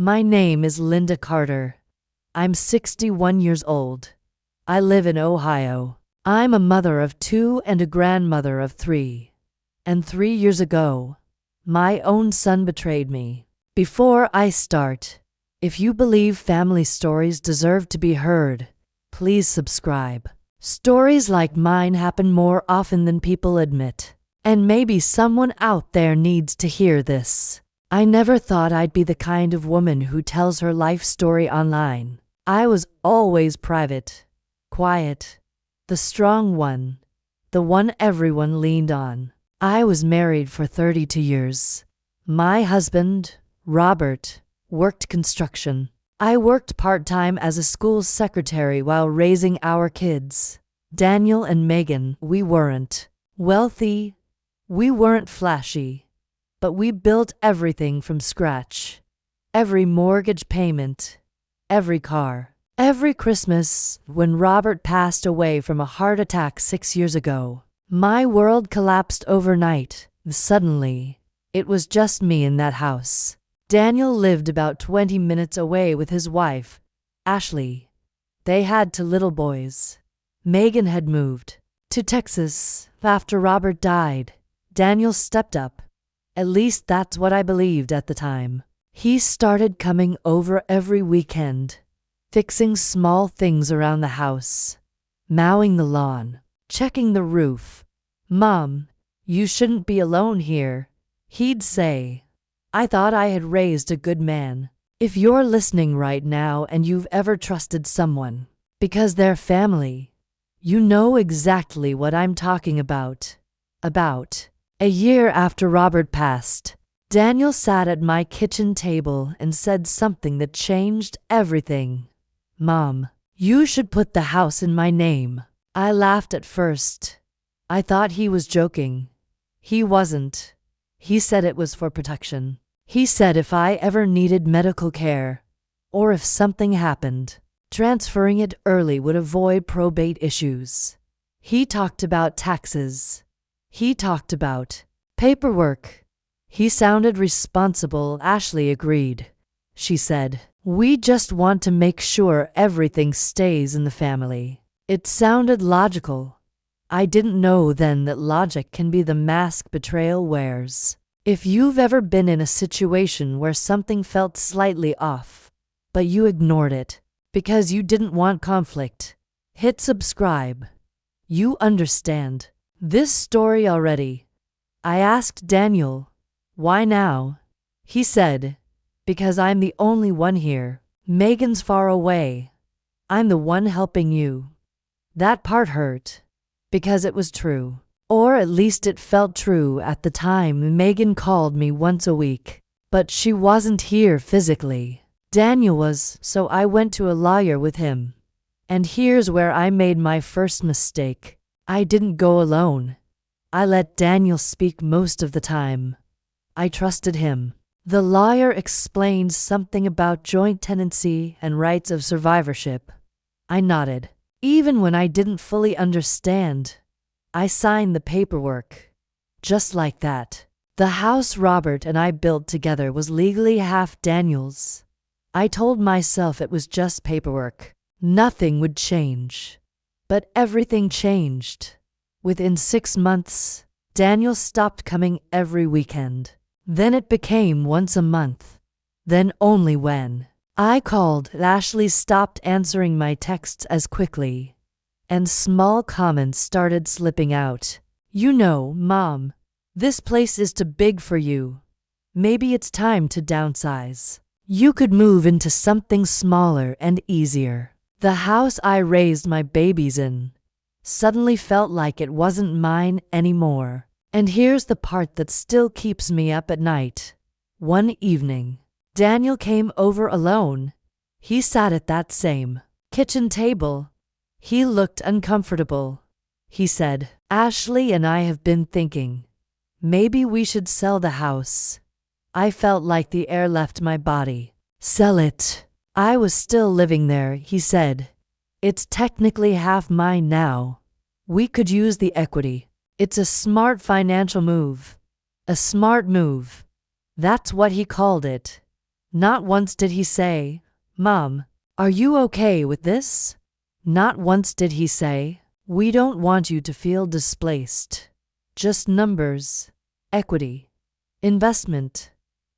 My name is Linda Carter. I'm 61 years old. I live in Ohio. I'm a mother of 2 and a grandmother of 3. And 3 years ago, my own son betrayed me. Before I start, if you believe family stories deserve to be heard, please subscribe. Stories like mine happen more often than people admit. And maybe someone out there needs to hear this. I never thought I'd be the kind of woman who tells her life story online. I was always private, quiet, the strong one, the one everyone leaned on. I was married for 32 years. My husband, Robert, worked construction. I worked part-time as a school secretary while raising our kids. Daniel and Megan. We weren't wealthy, we weren't flashy, but we built everything from scratch. Every mortgage payment, every car. Every Christmas, when Robert passed away from a heart attack 6 years ago, my world collapsed overnight. Suddenly, it was just me in that house. Daniel lived about 20 minutes away with his wife, Ashley. They had 2 little boys. Megan had moved to Texas after Robert died. Daniel stepped up. At least that's what I believed at the time. He started coming over every weekend, fixing small things around the house, mowing the lawn, checking the roof. "Mom, you shouldn't be alone here," he'd say. I thought I had raised a good man. If you're listening right now and you've ever trusted someone because they're family, you know exactly what I'm talking about. A year after Robert passed, Daniel sat at my kitchen table and said something that changed everything. "Mom, you should put the house in my name." I laughed at first. I thought he was joking. He wasn't. He said it was for protection. He said if I ever needed medical care, or if something happened, transferring it early would avoid probate issues. He talked about taxes. He talked about paperwork. He sounded responsible. Ashley agreed. She said, "We just want to make sure everything stays in the family." It sounded logical. I didn't know then that logic can be the mask betrayal wears. If you've ever been in a situation where something felt slightly off, but you ignored it because you didn't want conflict, hit subscribe. You understand this story already. I asked Daniel, "Why now?" He said, "Because I'm the only one here. Megan's far away. I'm the one helping you." That part hurt, because it was true. Or at least it felt true at the time. Megan called me once a week, but she wasn't here physically. Daniel was, so I went to a lawyer with him. And here's where I made my first mistake. I didn't go alone. I let Daniel speak most of the time. I trusted him. The lawyer explained something about joint tenancy and rights of survivorship. I nodded. Even when I didn't fully understand, I signed the paperwork. Just like that. The house Robert and I built together was legally half Daniel's. I told myself it was just paperwork. Nothing would change. But everything changed. Within 6 months, Daniel stopped coming every weekend. Then it became once a month. Then only when I called, Ashley stopped answering my texts as quickly, and small comments started slipping out. "You know, Mom, this place is too big for you. Maybe it's time to downsize. You could move into something smaller and easier." The house I raised my babies in suddenly felt like it wasn't mine anymore. And here's the part that still keeps me up at night. One evening, Daniel came over alone. He sat at that same kitchen table. He looked uncomfortable. He said, "Ashley and I have been thinking, maybe we should sell the house." I felt like the air left my body. "Sell it." I was still living there, he said. "It's technically half mine now. We could use the equity. It's a smart financial move." A smart move. That's what he called it. Not once did he say, "Mom, are you okay with this?" Not once did he say, "We don't want you to feel displaced." Just numbers, equity, investment.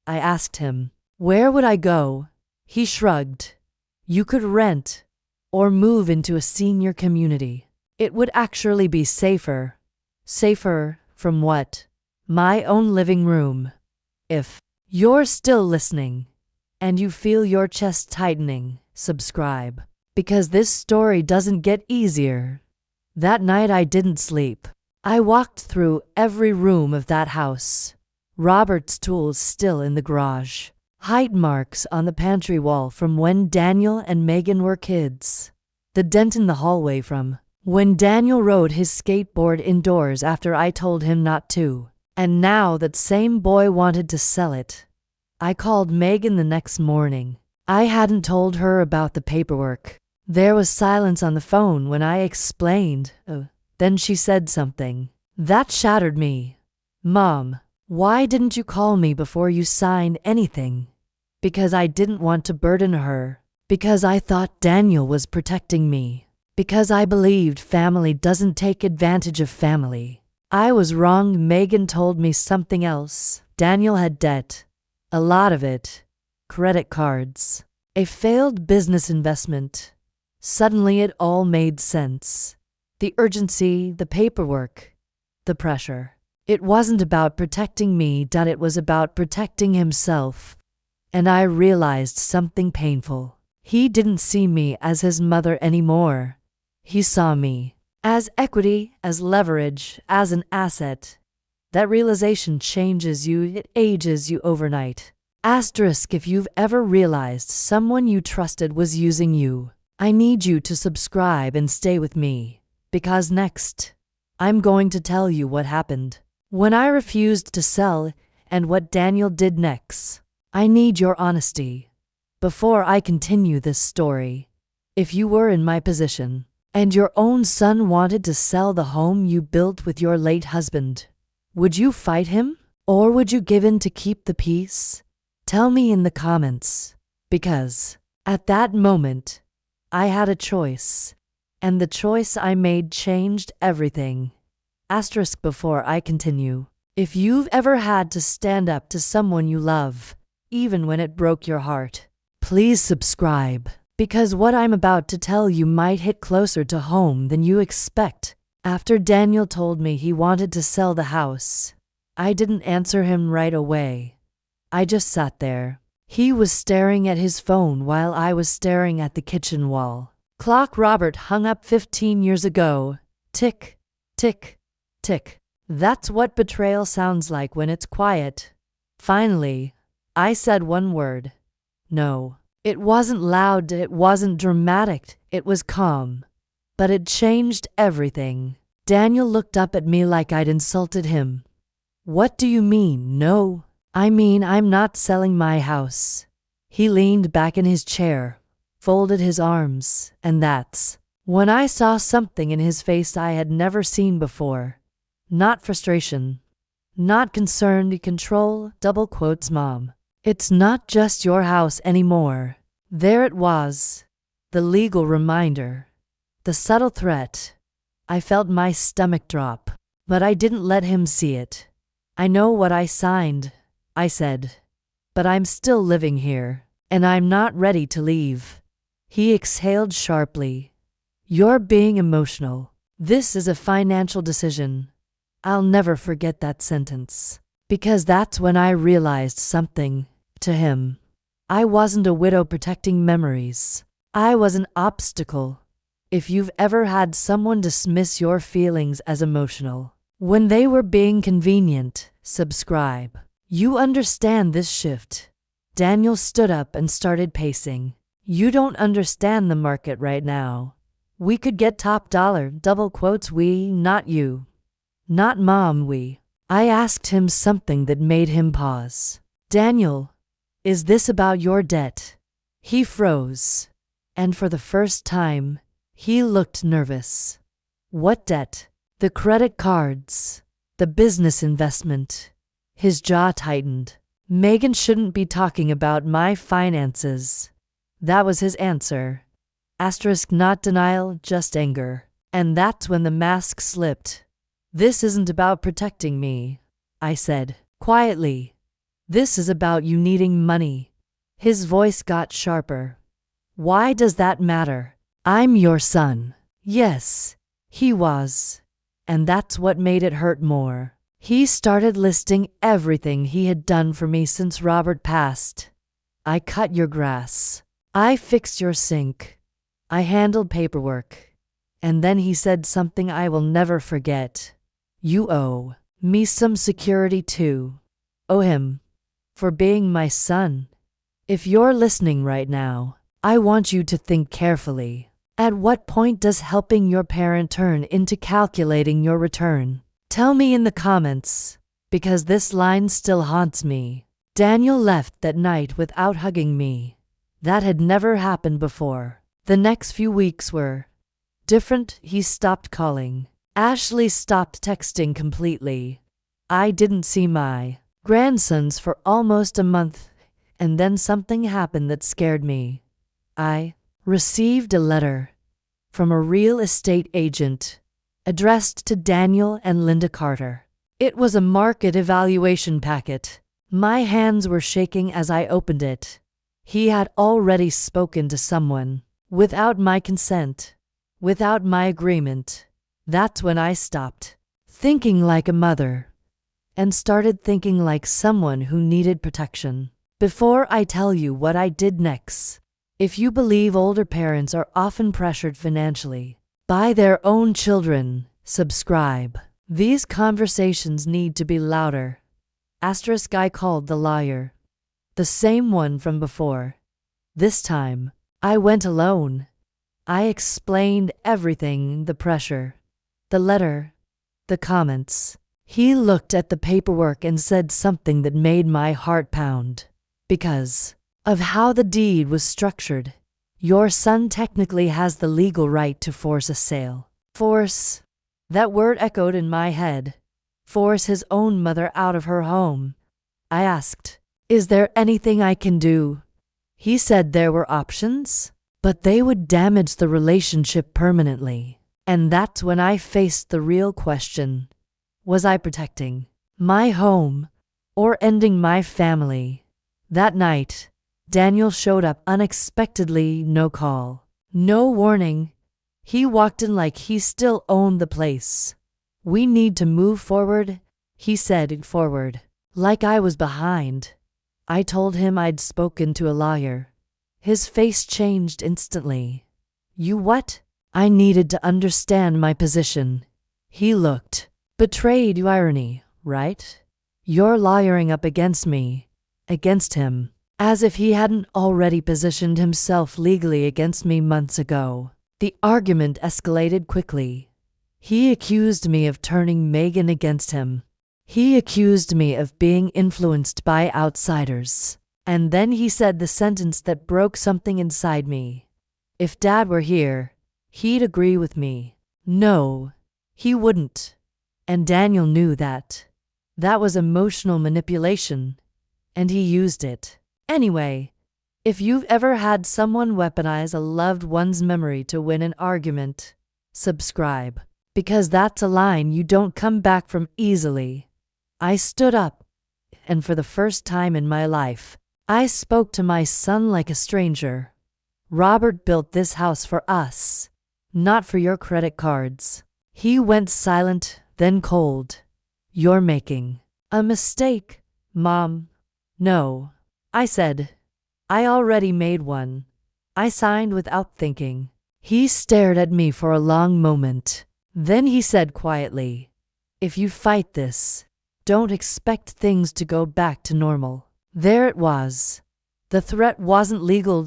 I asked him, "Where would I go?" He shrugged. "You could rent or move into a senior community. It would actually be safer." Safer from what? My own living room. If you're still listening and you feel your chest tightening, subscribe, because this story doesn't get easier. That night I didn't sleep. I walked through every room of that house. Robert's tools still in the garage. Height marks on the pantry wall from when Daniel and Megan were kids. The dent in the hallway from when Daniel rode his skateboard indoors after I told him not to. And now that same boy wanted to sell it. I called Megan the next morning. I hadn't told her about the paperwork. There was silence on the phone when I explained. Then she said something that shattered me. "Mom, why didn't you call me before you signed anything?" Because I didn't want to burden her. Because I thought Daniel was protecting me. Because I believed family doesn't take advantage of family. I was wrong. Megan told me something else. Daniel had debt. A lot of it. Credit cards. A failed business investment. Suddenly it all made sense. The urgency, the paperwork, the pressure. It wasn't about protecting me, it was about protecting himself. And I realized something painful. He didn't see me as his mother anymore. He saw me as equity, as leverage, as an asset. That realization changes you, it ages you overnight. Asterisk if you've ever realized someone you trusted was using you. I need you to subscribe and stay with me, because next, I'm going to tell you what happened when I refused to sell and what Daniel did next. I need your honesty. Before I continue this story, if you were in my position and your own son wanted to sell the home you built with your late husband, would you fight him? Or would you give in to keep the peace? Tell me in the comments, because at that moment, I had a choice, and the choice I made changed everything. Asterisk before I continue. If you've ever had to stand up to someone you love, even when it broke your heart, please subscribe, because what I'm about to tell you might hit closer to home than you expect. After Daniel told me he wanted to sell the house, I didn't answer him right away. I just sat there. He was staring at his phone while I was staring at the kitchen wall. Clock Robert hung up 15 years ago. Tick, tick, tick. That's what betrayal sounds like when it's quiet. Finally, I said one word. No. It wasn't loud, it wasn't dramatic, it was calm. But it changed everything. Daniel looked up at me like I'd insulted him. "What do you mean, no?" "I mean, I'm not selling my house." He leaned back in his chair, folded his arms, and that's when I saw something in his face I had never seen before. Not frustration, not concern, control, double quotes, Mom. It's not just your house anymore. There it was, the legal reminder, the subtle threat. I felt my stomach drop, but I didn't let him see it. "I know what I signed," I said, "but I'm still living here, and I'm not ready to leave." He exhaled sharply. "You're being emotional. This is a financial decision." I'll never forget that sentence, because that's when I realized something. To him, I wasn't a widow protecting memories. I was an obstacle. If you've ever had someone dismiss your feelings as emotional when they were being convenient, subscribe. You understand this shift. Daniel stood up and started pacing. "You don't understand the market right now. We could get top dollar, double quotes, we, not you. Not Mom, we." I asked him something that made him pause. "Daniel, is this about your debt?" He froze, and for the first time, he looked nervous. "What debt?" "The credit cards, the business investment." His jaw tightened. Megan shouldn't be talking about my finances. That was his answer. Asterisk, not denial, just anger. And that's when the mask slipped. This isn't about protecting me, I said, quietly. This is about you needing money. His voice got sharper. Why does that matter? I'm your son. Yes, he was. And that's what made it hurt more. He started listing everything he had done for me since Robert passed. I cut your grass. I fixed your sink. I handled paperwork. And then he said something I will never forget. You owe me some security too. Owe him for being my son. If you're listening right now, I want you to think carefully. At what point does helping your parent turn into calculating your return? Tell me in the comments, because this line still haunts me. Daniel left that night without hugging me. That had never happened before. The next few weeks were different. He stopped calling. Ashley stopped texting completely. I didn't see my grandsons for almost a month, and then something happened that scared me. I received a letter from a real estate agent addressed to Daniel and Linda Carter. It was a market evaluation packet. My hands were shaking as I opened it. He had already spoken to someone, without my consent, without my agreement. That's when I stopped thinking like a mother and started thinking like someone who needed protection. Before I tell you what I did next, if you believe older parents are often pressured financially by their own children, subscribe. These conversations need to be louder. Asterisk, I called the lawyer. The same one from before. This time, I went alone. I explained everything, the pressure, the letter, the comments. He looked at the paperwork and said something that made my heart pound. Because of how the deed was structured, your son technically has the legal right to force a sale. Force. That word echoed in my head. Force his own mother out of her home. I asked, is there anything I can do? He said there were options, but they would damage the relationship permanently. And that's when I faced the real question. Was I protecting my home or ending my family? That night, Daniel showed up unexpectedly, no call, no warning. He walked in like he still owned the place. We need to move forward, he said, forward. Like I was behind. I told him I'd spoken to a lawyer. His face changed instantly. You what? I needed to understand my position. He looked betrayed. Irony, right? You're lawyering up against me, against him, as if he hadn't already positioned himself legally against me months ago. The argument escalated quickly. He accused me of turning Megan against him. He accused me of being influenced by outsiders. And then he said the sentence that broke something inside me. If Dad were here, he'd agree with me. No, he wouldn't. And Daniel knew that. That was emotional manipulation, and he used it. Anyway, if you've ever had someone weaponize a loved one's memory to win an argument, subscribe, because that's a line you don't come back from easily. I stood up, and for the first time in my life, I spoke to my son like a stranger. Robert built this house for us, not for your credit cards. He went silent, then cold. You're making a mistake, Mom. No, I said. I already made one. I signed without thinking. He stared at me for a long moment. Then he said quietly, if you fight this, don't expect things to go back to normal. There it was. The threat wasn't legal.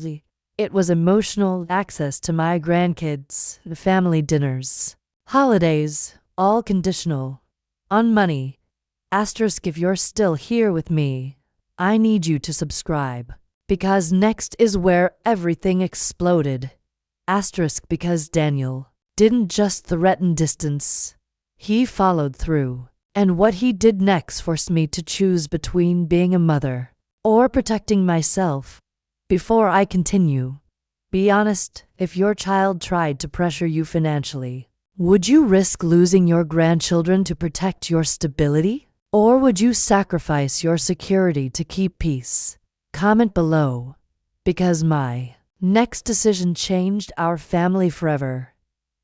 It was emotional access to my grandkids, the family dinners, holidays, all conditional. On money. Asterisk, if you're still here with me, I need you to subscribe. Because next is where everything exploded. Asterisk, because Daniel didn't just threaten distance. He followed through. And what he did next forced me to choose between being a mother or protecting myself. Before I continue, be honest, if your child tried to pressure you financially, would you risk losing your grandchildren to protect your stability? Or would you sacrifice your security to keep peace? Comment below, because my next decision changed our family forever.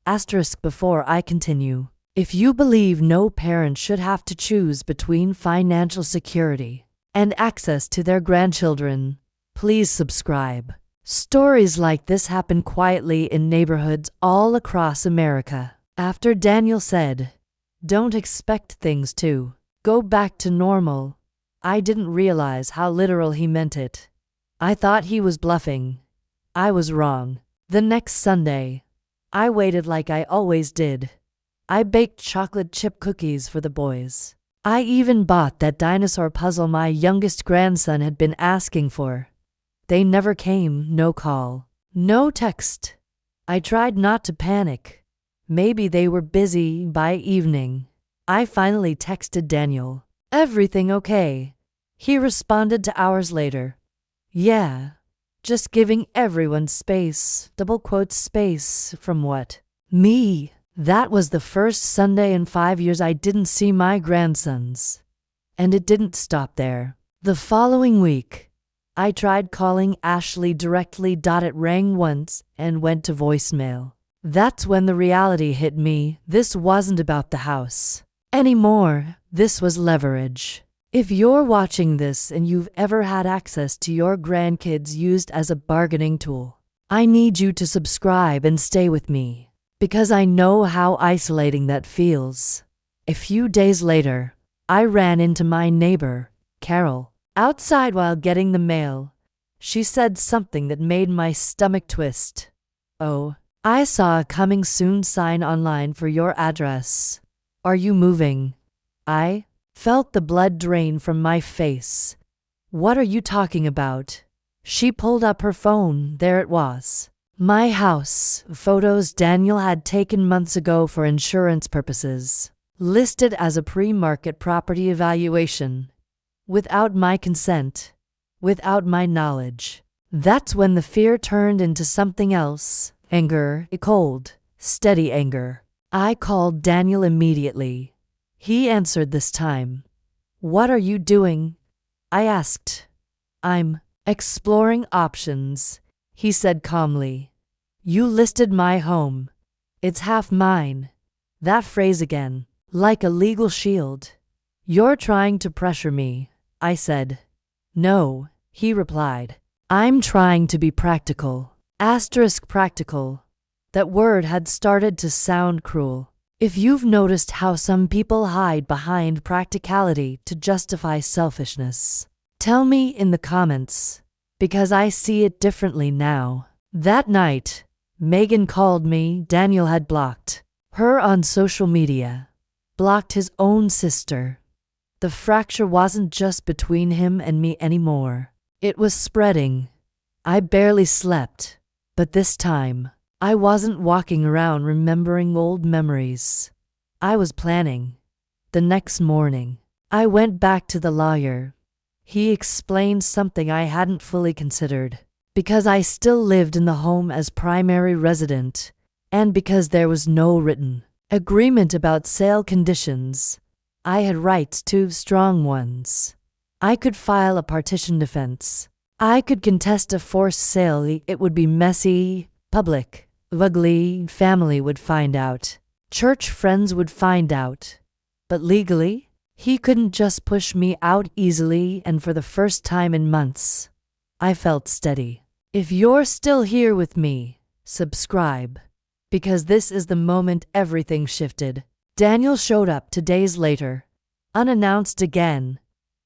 Asterisk before I continue. If you believe no parent should have to choose between financial security and access to their grandchildren, please subscribe. Stories like this happen quietly in neighborhoods all across America. After Daniel said, "Don't expect things to go back to normal," I didn't realize how literal he meant it. I thought he was bluffing. I was wrong. The next Sunday, I waited like I always did. I baked chocolate chip cookies for the boys. I even bought that dinosaur puzzle my youngest grandson had been asking for. They never came, no call, no text. I tried not to panic. Maybe they were busy by evening. I finally texted Daniel, "Everything okay?" He responded 2 hours later, "Yeah, just giving everyone space, double quotes space, from what? Me." That was the first Sunday in 5 years I didn't see my grandsons. And it didn't stop there. The following week, I tried calling Ashley directly. It rang once and went to voicemail. That's when the reality hit me. This wasn't about the house anymore. This was leverage. If you're watching this and you've ever had access to your grandkids used as a bargaining tool, I need you to subscribe and stay with me, because I know how isolating that feels. A few days later, I ran into my neighbor, Carol, outside while getting the mail. She said something that made my stomach twist. "Oh, I saw a coming soon sign online for your address. Are you moving?" I felt the blood drain from my face. "What are you talking about?" She pulled up her phone. There it was. My house, photos Daniel had taken months ago for insurance purposes, listed as a pre-market property evaluation, without my consent, without my knowledge. That's when the fear turned into something else. Anger, a cold, steady anger. I called Daniel immediately. He answered this time. "What are you doing?" I asked. "I'm exploring options," he said calmly. "You listed my home. It's half mine." That phrase again, like a legal shield. "You're trying to pressure me," I said. "No," he replied. "I'm trying to be practical." Asterisk practical. That word had started to sound cruel. If you've noticed how some people hide behind practicality to justify selfishness, tell me in the comments, because I see it differently now. That night, Megan called me. Daniel had blocked her on social media, blocked his own sister. The fracture wasn't just between him and me anymore. It was spreading. I barely slept, but this time, I wasn't walking around remembering old memories. I was planning. The next morning, I went back to the lawyer. He explained something I hadn't fully considered. Because I still lived in the home as primary resident, and because there was no written agreement about sale conditions, I had rights, too strong ones. I could file a partition defense. I could contest a forced sale. It would be messy, public, ugly. Family would find out. Church friends would find out. But legally, he couldn't just push me out easily, and for the first time in months, I felt steady. If you're still here with me, subscribe, because this is the moment everything shifted. Daniel showed up 2 days later, unannounced again.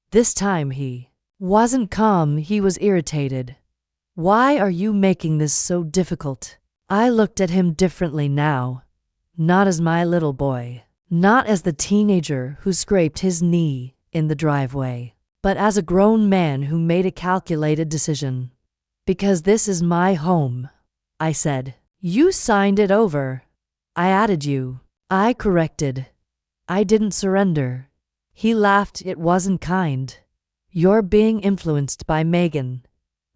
This time he wasn't calm, he was irritated. "Why are you making this so difficult?" I looked at him differently now. Not as my little boy, not as the teenager who scraped his knee in the driveway, but as a grown man who made a calculated decision. "Because this is my home," I said. "You signed it over. I added you." I corrected. I didn't surrender. He laughed. "It wasn't kind. You're being influenced by Megan.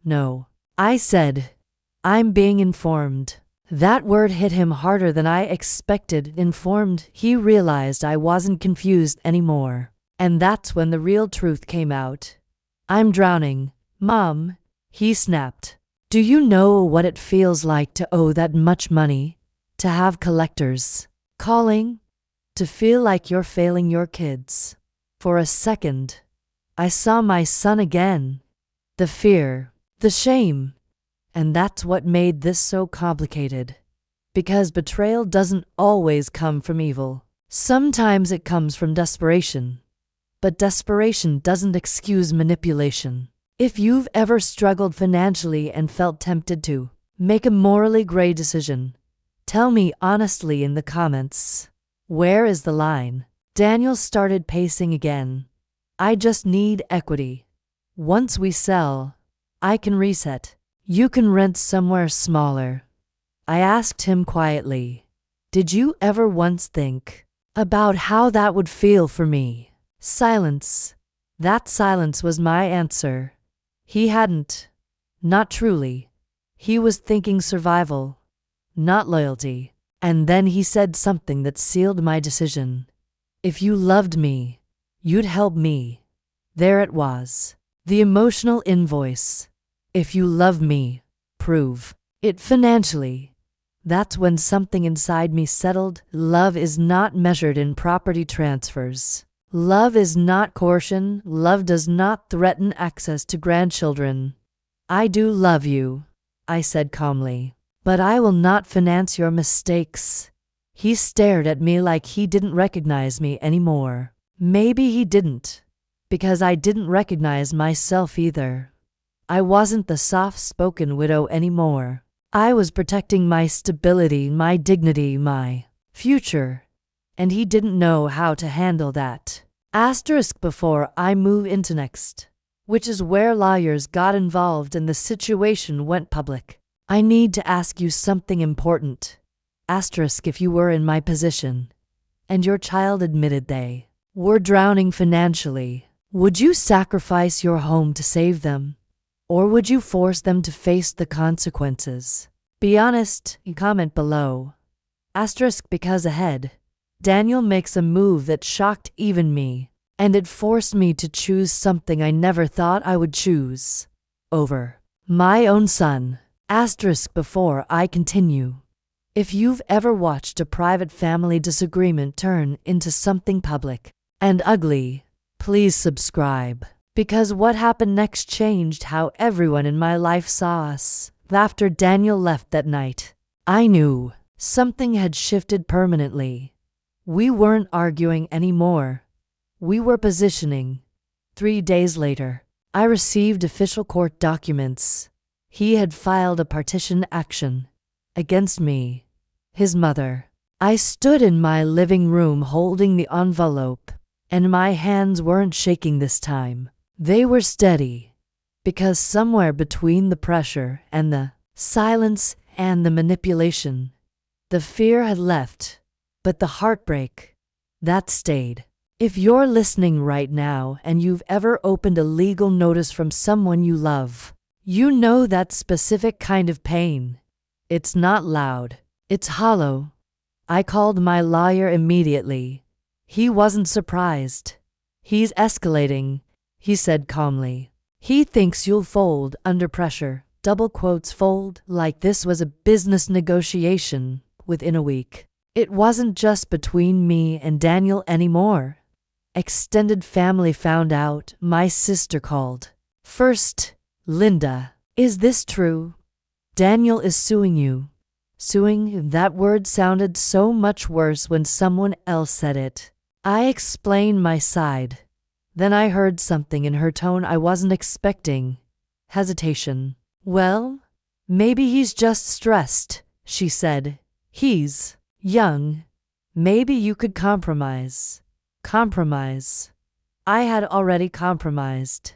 No. I said, I'm being informed. That word hit him harder than I expected. Informed. He realized I wasn't confused anymore. And that's when the real truth came out. I'm drowning, Mom, he snapped. Do you know what it feels like to owe that much money? To have collectors calling? To feel like you're failing your kids? For a second, I saw my son again. The fear, the shame. And that's what made this so complicated. Because betrayal doesn't always come from evil. Sometimes it comes from desperation. But desperation doesn't excuse manipulation. If you've ever struggled financially and felt tempted to make a morally gray decision, tell me honestly in the comments. Where is the line? Daniel started pacing again. I just need equity. Once we sell, I can reset. You can rent somewhere smaller. I asked him quietly, did you ever once think about how that would feel for me? Silence. That silence was my answer. He hadn't. Not truly. He was thinking survival, not loyalty. And then he said something that sealed my decision. If you loved me, you'd help me. There it was. The emotional invoice. If you love me, prove it financially. That's when something inside me settled. Love is not measured in property transfers. Love is not coercion. Love does not threaten access to grandchildren. I do love you, I said calmly, but I will not finance your mistakes. He stared at me like he didn't recognize me anymore. Maybe he didn't, because I didn't recognize myself either. I wasn't the soft-spoken widow anymore. I was protecting my stability, my dignity, my future. And he didn't know how to handle that. Before I move into next, which is where lawyers got involved and the situation went public. I need to ask you something important. If you were in my position, and your child admitted they were drowning financially, would you sacrifice your home to save them? Or would you force them to face the consequences? Be honest, comment below. Because ahead, Daniel makes a move that shocked even me, and it forced me to choose something I never thought I would choose. Over my own son. Before I continue. If you've ever watched a private family disagreement turn into something public and ugly, please subscribe. Because what happened next changed how everyone in my life saw us. After Daniel left that night, I knew something had shifted permanently. We weren't arguing anymore. We were positioning. 3 days later, I received official court documents. He had filed a partition action against me, his mother. I stood in my living room holding the envelope, and my hands weren't shaking this time. They were steady, because somewhere between the pressure and the silence and the manipulation, the fear had left, but the heartbreak, that stayed. If you're listening right now and you've ever opened a legal notice from someone you love, you know that specific kind of pain. It's not loud, it's hollow. I called my lawyer immediately. He wasn't surprised. He's escalating, he said calmly. He thinks you'll fold under pressure, double quotes fold, like this was a business negotiation within a week. It wasn't just between me and Daniel anymore. Extended family found out. My sister called. First, Linda, is this true? Daniel is suing you. Suing, that word sounded so much worse when someone else said it. I explained my side. Then I heard something in her tone I wasn't expecting. Hesitation. Well, maybe he's just stressed, she said. He's young. Maybe you could compromise. Compromise. I had already compromised.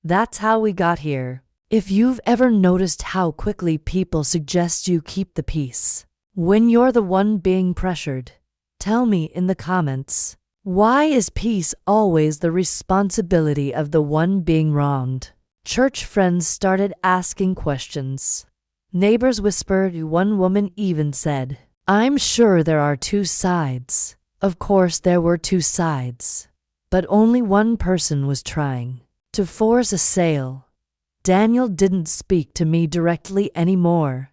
That's how we got here. If you've ever noticed how quickly people suggest you keep the peace when you're the one being pressured, tell me in the comments. Why is peace always the responsibility of the one being wronged? Church friends started asking questions. Neighbors whispered. One woman even said, "I'm sure there are two sides." Of course there were two sides. But only one person was trying to force a sale. Daniel didn't speak to me directly anymore.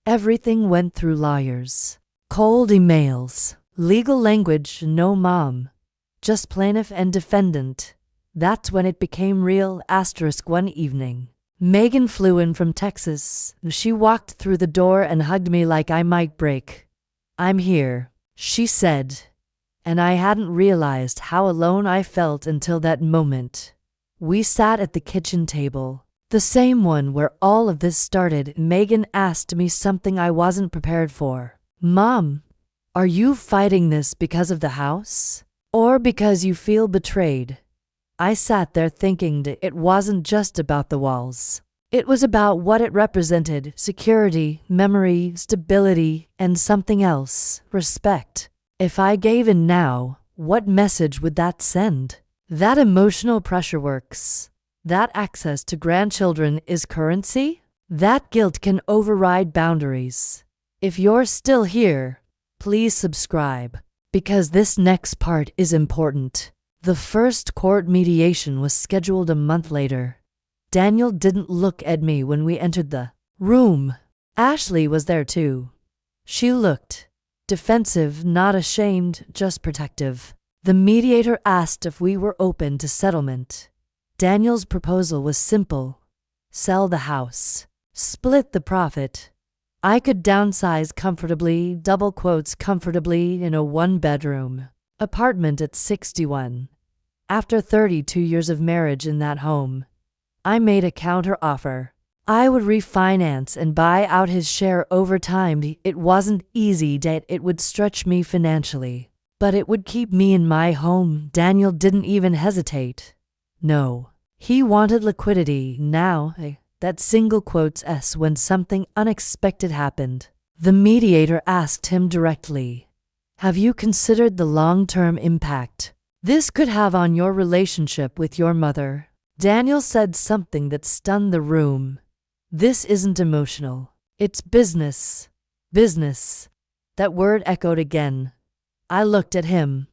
Everything went through lawyers. Cold emails, legal language, no mom. Just plaintiff and defendant. That's when it became real. One evening, Megan flew in from Texas. She walked through the door and hugged me like I might break. "I'm here," she said. And I hadn't realized how alone I felt until that moment. We sat at the kitchen table, the same one where all of this started. Megan asked me something I wasn't prepared for. "Mom, are you fighting this because of the house? Or because you feel betrayed?" I sat there thinking that it wasn't just about the walls. It was about what it represented: security, memory, stability, and something else: respect. If I gave in now, what message would that send? That emotional pressure works. That access to grandchildren is currency. That guilt can override boundaries. If you're still here, please subscribe, because this next part is important. The first court mediation was scheduled a month later. Daniel didn't look at me when we entered the room. Ashley was there too. She looked defensive, not ashamed, just protective. The mediator asked if we were open to settlement. Daniel's proposal was simple: sell the house, split the profit. I could downsize comfortably, double quotes comfortably, in a one-bedroom apartment at 61. After 32 years of marriage in that home, I made a counter offer. I would refinance and buy out his share over time. It wasn't easy, that it would stretch me financially, but it would keep me in my home. Daniel didn't even hesitate. No, he wanted liquidity now. That single quotes S when something unexpected happened. The mediator asked him directly, "Have you considered the long-term impact this could have on your relationship with your mother?" Daniel said something that stunned the room. "This isn't emotional. It's business." Business. That word echoed again. I looked at him,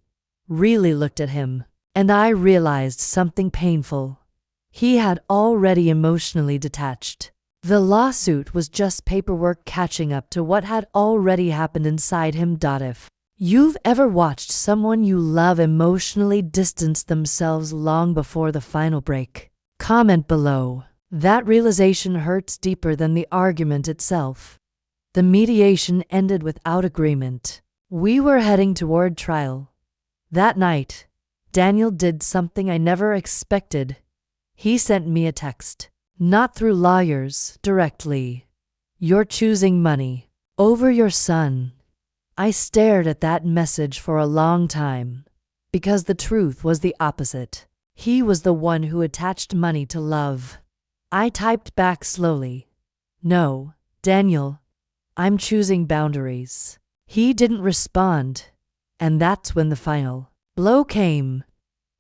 really looked at him, and I realized something painful. He had already emotionally detached. The lawsuit was just paperwork catching up to what had already happened inside him. If you've ever watched someone you love emotionally distance themselves long before the final break, comment below. That realization hurts deeper than the argument itself. The mediation ended without agreement. We were heading toward trial. That night, Daniel did something I never expected. He sent me a text, not through lawyers, directly. "You're choosing money over your son." I stared at that message for a long time, because the truth was the opposite. He was the one who attached money to love. I typed back slowly, "No, Daniel, I'm choosing boundaries." He didn't respond, and that's when the final blow came.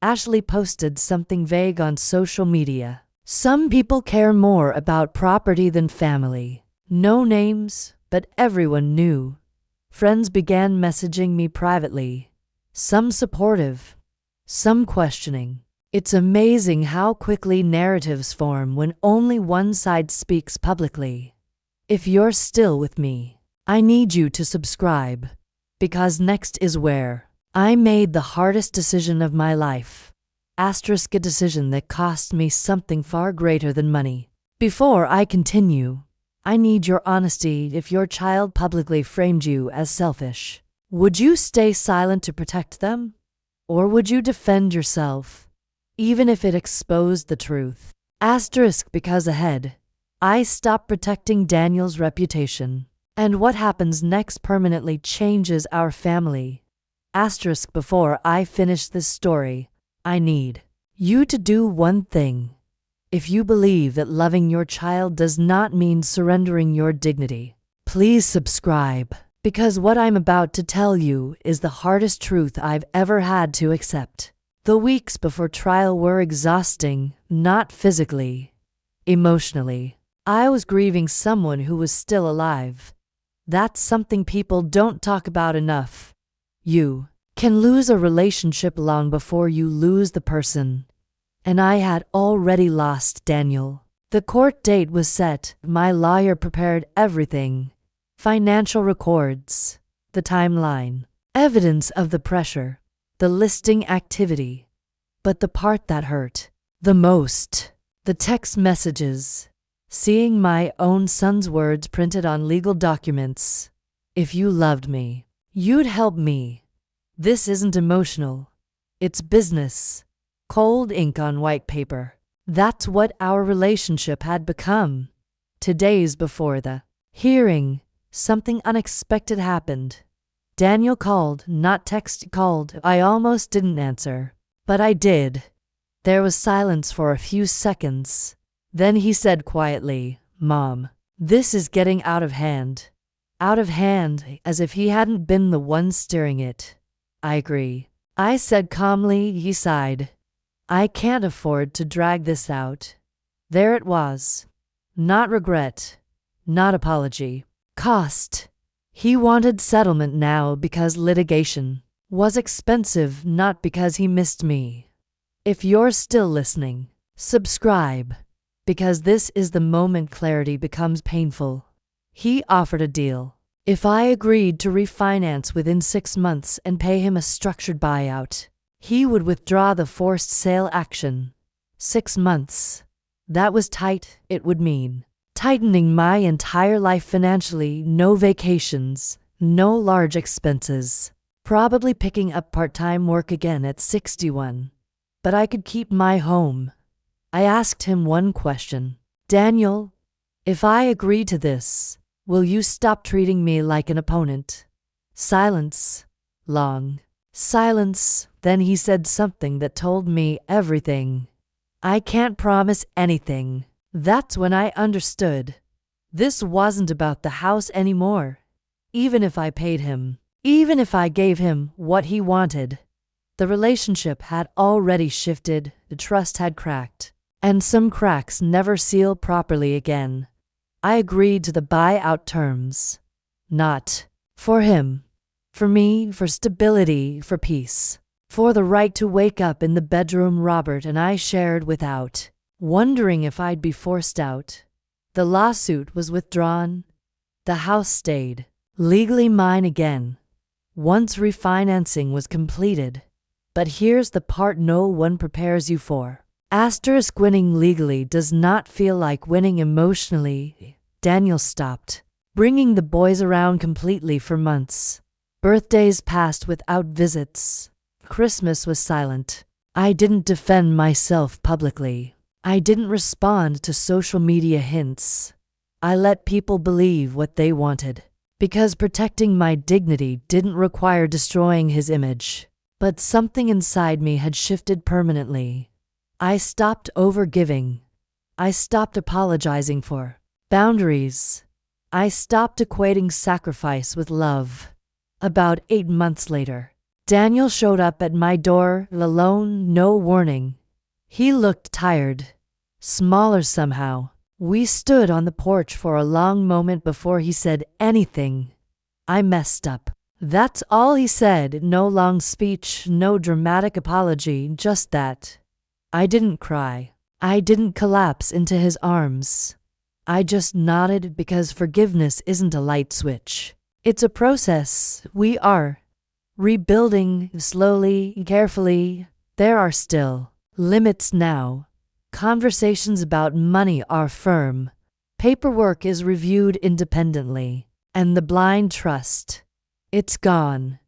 Ashley posted something vague on social media. "Some people care more about property than family." No names, but everyone knew. Friends began messaging me privately, some supportive, some questioning. It's amazing how quickly narratives form when only one side speaks publicly. If you're still with me, I need you to subscribe, because next is where I made the hardest decision of my life. A decision that cost me something far greater than money. Before I continue, I need your honesty. If your child publicly framed you as selfish, would you stay silent to protect them? Or would you defend yourself, even if it exposed the truth? Because ahead, I stopped protecting Daniel's reputation. And what happens next permanently changes our family. Before I finish this story, I need you to do one thing. If you believe that loving your child does not mean surrendering your dignity, please subscribe, Because what I'm about to tell you is the hardest truth I've ever had to accept. The weeks before trial were exhausting, not physically, emotionally. I was grieving someone who was still alive. That's something people don't talk about enough. You can lose a relationship long before you lose the person. And I had already lost Daniel. The court date was set. My lawyer prepared everything. Financial records, the timeline, evidence of the pressure, the listing activity. But the part that hurt the most, the text messages, seeing my own son's words printed on legal documents. If you loved me, you'd help me. This isn't emotional. It's business. Cold ink on white paper. That's what our relationship had become. 2 days before the hearing, something unexpected happened. Daniel called, not text called. I almost didn't answer, but I did. There was silence for a few seconds. Then he said quietly, "Mom, this is getting out of hand." Out of hand, as if he hadn't been the one steering it. I agree, I said calmly. He sighed. I can't afford to drag this out. There it was. Not regret, not apology. Cost. He wanted settlement now because litigation was expensive, not because he missed me. If you're still listening, subscribe, because this is the moment clarity becomes painful. He offered a deal. If I agreed to refinance within 6 months and pay him a structured buyout, he would withdraw the forced sale action. 6 months. That was tight. It would mean tightening my entire life financially. No vacations, no large expenses. Probably picking up part-time work again at 61. But I could keep my home. I asked him one question. Daniel, if I agree to this, will you stop treating me like an opponent? Silence. Long silence. Then he said something that told me everything. I can't promise anything. That's when I understood. This wasn't about the house anymore. Even if I paid him, even if I gave him what he wanted, the relationship had already shifted, the trust had cracked, and some cracks never seal properly again. I agreed to the buyout terms. Not for him. For me, for stability, for peace. For the right to wake up in the bedroom Robert and I shared without wondering if I'd be forced out. The lawsuit was withdrawn. The house stayed legally mine again once refinancing was completed. But here's the part no one prepares you for. Asterisk winning legally does not feel like winning emotionally. Daniel stopped bringing the boys around completely for months. Birthdays passed without visits. Christmas was silent. I didn't defend myself publicly. I didn't respond to social media hints. I let people believe what they wanted, because protecting my dignity didn't require destroying his image. But something inside me had shifted permanently. I stopped overgiving. I stopped apologizing for boundaries. I stopped equating sacrifice with love. About 8 months later, Daniel showed up at my door, alone, no warning. He looked tired, smaller somehow. We stood on the porch for a long moment before he said anything. I messed up. That's all he said. No long speech, no dramatic apology, just that. I didn't cry. I didn't collapse into his arms. I just nodded, because forgiveness isn't a light switch. It's a process. We are rebuilding slowly, carefully. There are still limits now. Conversations about money are firm. Paperwork is reviewed independently. And the blind trust, it's gone.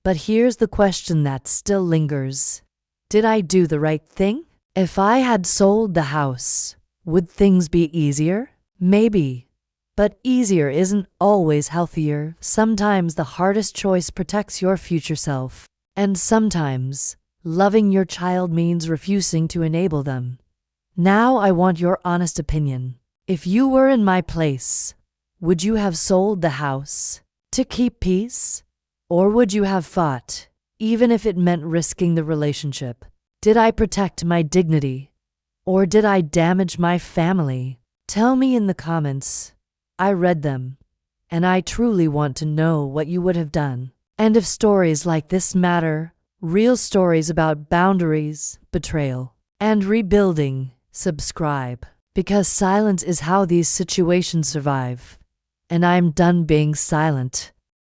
But here's the question that still lingers. Did I do the right thing? If I had sold the house, would things be easier? Maybe. But easier isn't always healthier. Sometimes the hardest choice protects your future self. And sometimes loving your child means refusing to enable them. Now I want your honest opinion. If you were in my place, would you have sold the house? To keep peace? Or would you have fought, even if it meant risking the relationship? Did I protect my dignity? Or did I damage my family? Tell me in the comments. I read them, and I truly want to know what you would have done. And if stories like this matter, real stories about boundaries, betrayal, and rebuilding, subscribe. Because silence is how these situations survive. And I'm done being silent.